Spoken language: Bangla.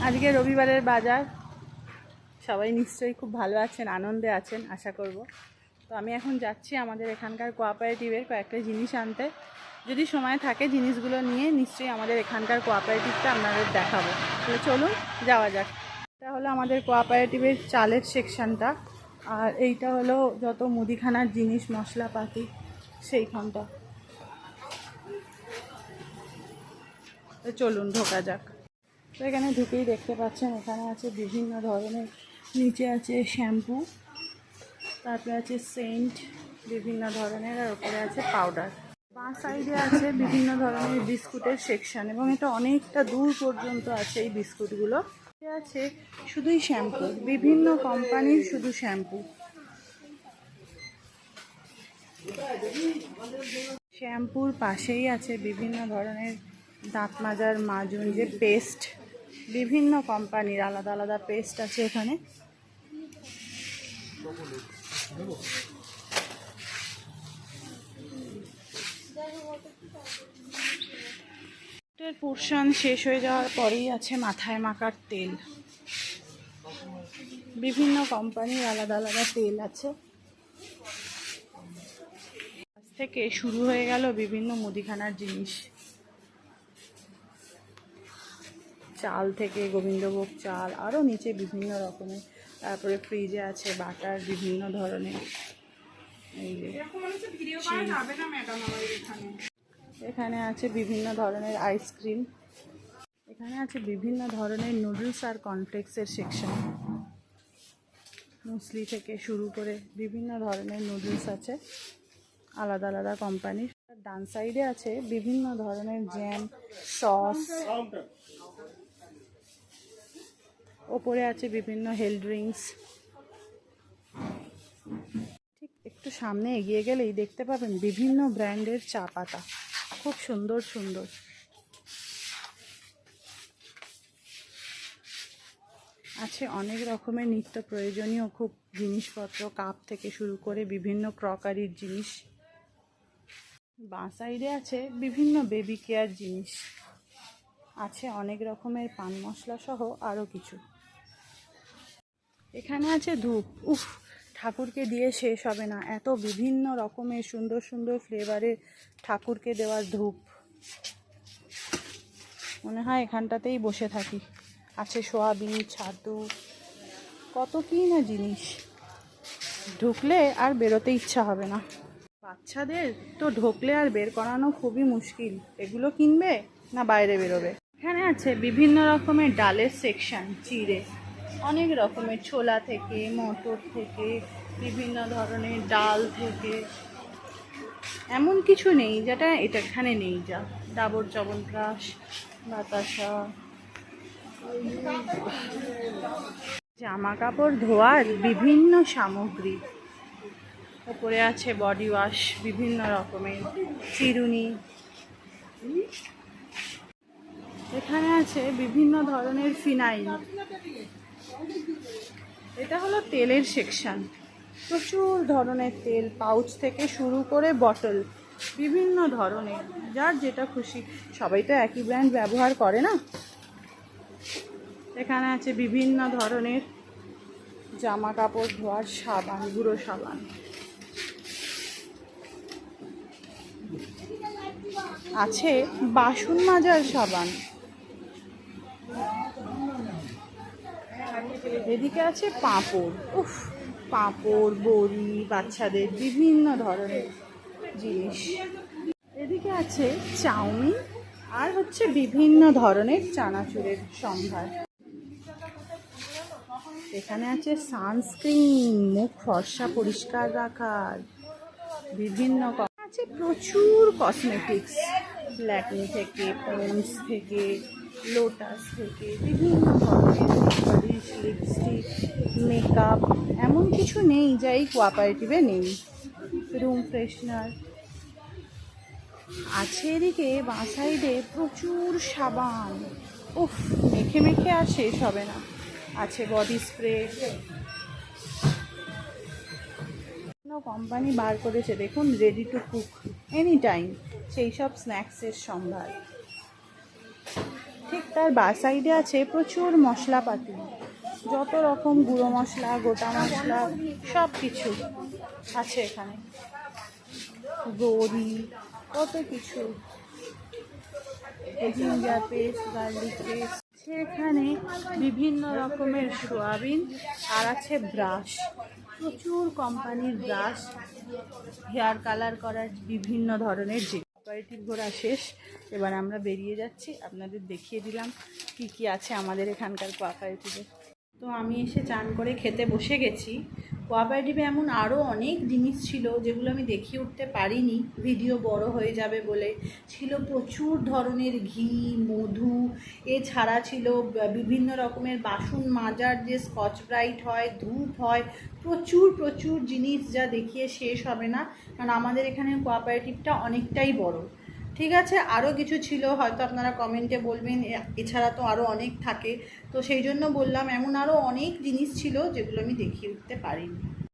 আজকে রবিবারের বাজার। সবাই নিশ্চয়ই খুব ভালো আছেন, আনন্দে আছেন আশা করব। তো আমি এখন যাচ্ছি আমাদের এখানকার কোঅপারেটিভের কয়েকটা জিনিস আনতে। যদি সময় থাকে জিনিসগুলো নিয়ে নিশ্চয়ই আমাদের এখানকার কোঅপারেটিভটা আপনাদের দেখাবো। তাহলে চলুন যাওয়া যাক। এটা হলো আমাদের কোঅপারেটিভের চালের সেকশনটা, আর এইটা হলো যত মুদিখানার জিনিস মশলাপাতি সেইখানটা। তো চলুন ঢোকা যাক। তো এখানে ঢুকেই দেখতে পাচ্ছেন এখানে আছে বিভিন্ন ধরনের, নিচে আছে শ্যাম্পু, তারপরে আছে সেন্ট বিভিন্ন ধরনের, আর ওপরে আছে পাউডার। বাঁ সাইডে আছে বিভিন্ন ধরনের বিস্কুটের সেকশন, এবং এটা অনেকটা দূর পর্যন্ত আছে এই বিস্কুটগুলো। আছে শুধুই শ্যাম্পু, বিভিন্ন কোম্পানির শুধু শ্যাম্পু। শ্যাম্পুর পাশেই আছে বিভিন্ন ধরনের দাঁত মাজার মাজুন, যে পেস্ট, বিভিন্ন কোম্পানির আলাদা আলাদা পেস্ট আছে এখানে। পোর্শন শেষ হয়ে যাওয়ার পরেই আছে মাথায় মাখার তেল। বিভিন্ন কোম্পানির আলাদা আলাদা তেল আছে। থেকে শুরু হয়ে গেল বিভিন্ন মুদিখানার জিনিস, চাল থেকে গোবিন্দভোগ চাল, আরও নিচে বিভিন্ন রকমের। তারপরে ফ্রিজে আছে বাটার বিভিন্ন ধরনের। এখানে আছে বিভিন্ন ধরনের আইসক্রিম। এখানে আছে বিভিন্ন ধরনের নুডলস আর কর্নফ্লেক্সের সেকশন। মুসলি থেকে শুরু করে বিভিন্ন ধরনের নুডলস আছে আলাদা আলাদা কোম্পানির। ডান সাইডে আছে বিভিন্ন ধরনের জ্যাম, সস। ওপরে আছে বিভিন্ন হেলথ ড্রিঙ্কস। ঠিক একটু সামনে এগিয়ে গেলেই দেখতে পাবেন বিভিন্ন ব্র্যান্ডের চা পাতা, খুব সুন্দর সুন্দর। আছে অনেক রকমের নিত্য প্রয়োজনীয় খুব জিনিসপত্র, কাপ থেকে শুরু করে বিভিন্ন ক্রকারির জিনিস। বাঁ সাইডে আছে বিভিন্ন বেবি কেয়ার জিনিস, আছে অনেক রকমের পান মশলা সহ আরও কিছু। এখানে আছে ধূপ। উফ, ঠাকুরকে দিয়ে শেষ হবে না, এত বিভিন্ন রকমের সুন্দর সুন্দর ফ্লেভারের ঠাকুরকে দেওয়ার ধূপ। মনে হয় এখানটাতেই বসে থাকি। আছে সোয়াবিন, ছাতু, কত কী না জিনিস, ঢুকলে আর বেরোতে ইচ্ছা হবে না। বাচ্চাদের তো ঢুকলে আর বের করানো খুবই মুশকিল। এগুলো কিনবে না বাইরে বেরোবে। এখানে আছে বিভিন্ন রকমের ডালের সেকশন, চিড়ে, অনেক রকমের, ছোলা থেকে মটর থেকে বিভিন্ন ধরনের ডাল থেকে। এমন কিছু নেই যেটা এটা এখানে নেই। যা ডাবর চ্যবনপ্রাশ, বাতাসা, জামা কাপড় ধোয়ার বিভিন্ন সামগ্রী। ওপরে আছে বডি ওয়াশ বিভিন্ন রকমের, চিরুনি। এখানে আছে বিভিন্ন ধরনের ফিনাইল। এটা হলো তেলের সেকশন, প্রচুর ধরনের তেল, পাউচ থেকে শুরু করে বটল, বিভিন্ন ধরনের, যার যেটা খুশি। সবাই তো একই ব্র্যান্ড ব্যবহার করে না। এখানে আছে বিভিন্ন ধরনের জামা কাপড় ধোয়ার সাবান, গুঁড়ো সাবান। আছে বাসন মাজার সাবান। এদিকে আছে পাঁপড়। উফ, পাঁপড়, বড়ি, বাচ্চাদের বিভিন্ন ধরনের জিনিস। এদিকে আছে চাউমিন, আর হচ্ছে বিভিন্ন ধরনের চানাচুরের সম্ভার। এখানে আছে সানস্ক্রিন, মুখ ফর্সা পরিষ্কার রাখার বিভিন্ন আছে, প্রচুর কসমেটিক্স, ল্যাকমি থেকে, পন্ডস থেকে, লোটাস থেকে, বিভিন্ন ধরনের পলিশ, লিপস্টিক, মেকআপ। এমন কিছু নেই যা এই কোঅপারেটিভে নেই। রুম ফ্রেশনার আছে। এদিকে বাঁ সাইডে প্রচুর সাবান। উফ, মেখে মেখে আর শেষ হবে না। আছে বডি স্প্রে, কোম্পানি বার করেছে দেখুন, ready to cook any time, সেই সব স্ন্যাক্সের সম্ভার। ঠিক তার বা সাইডে আছে প্রচুর মশলাপাতি, যত রকম গুঁড়ো মশলা, গোটা মশলা, সব কিছু আছে এখানে। বড়ি, কত কিছু, জিঞ্জার পেস্ট, গার্লিক পেস্ট। এখানে বিভিন্ন রকমের সোয়াবিন, আর আছে ব্রাশ, প্রচুর কোম্পানির ব্রাশ, হেয়ার কালার করার বিভিন্ন ধরনের। যে কোঅপারেটিভ ঘোরা শেষ, এবার আমরা বেরিয়ে যাচ্ছি। আপনাদের দেখিয়ে দিলাম কি কি আছে আমাদের এখানকার কোঅপারেটিভে। তো আমি এসে চান করে খেতে বসে গেছি। কোঅপারেটিভে এমন আরও অনেক জিনিস ছিল যেগুলো আমি দেখিয়ে উঠতে পারিনি, ভিডিও বড় হয়ে যাবে বলে। ছিল প্রচুর ধরনের ঘি, মধু, এছাড়া ছিল বিভিন্ন রকমের বাসন মাজার যে স্কচ ব্রাইট হয়, ধূপ হয়, প্রচুর প্রচুর জিনিস যা দেখিয়ে শেষ হবে না, কারণ আমাদের এখানে কোঅপারেটিভটা অনেকটাই বড়। ঠিক আছে, আরও কিছু ছিল, হয়তো আপনারা কমেন্টে বলবেন, এছাড়া তো আরও অনেক থাকে, তো সেই জন্য বললাম। এমন আরও অনেক জিনিস ছিল যেগুলো আমি দেখিয়ে উঠতে পারিনি।